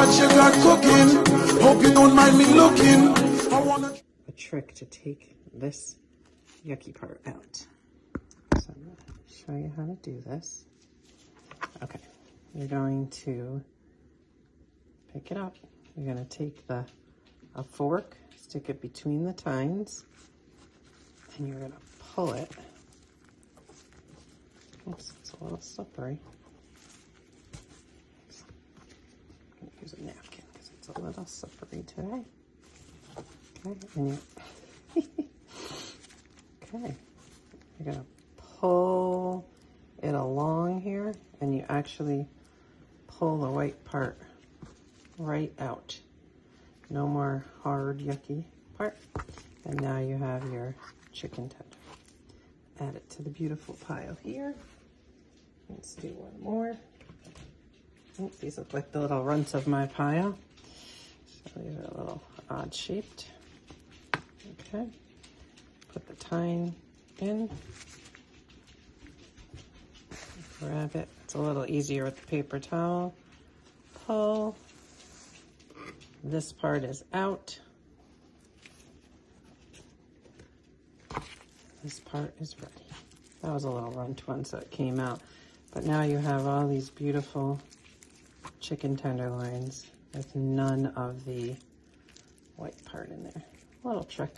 what you got cooking. Hope you don't mind me looking. A trick to take this yucky part out. So I'm going to show you how to do this. Okay, you're going to pick it up. You're going to take a fork, stick it between the tines, and you're going to pull it. Oops, it's a little slippery. I'm going to use a napkin because it's a little slippery today. Okay, and you okay, you're going to pull it along here, and you actually pull the white part right out. No more hard, yucky part. And now you have your chicken tender. Add it to the beautiful pile here. Let's do one more. Oh, these look like the little runts of my pile. So these are a little odd shaped. Okay. Put the tine in. Grab it. It's a little easier with the paper towel. Pull. This part is out. This part is ready. That was a little runt one, so it came out. But now you have all these beautiful chicken tenderloins with none of the white part in there. A little trick.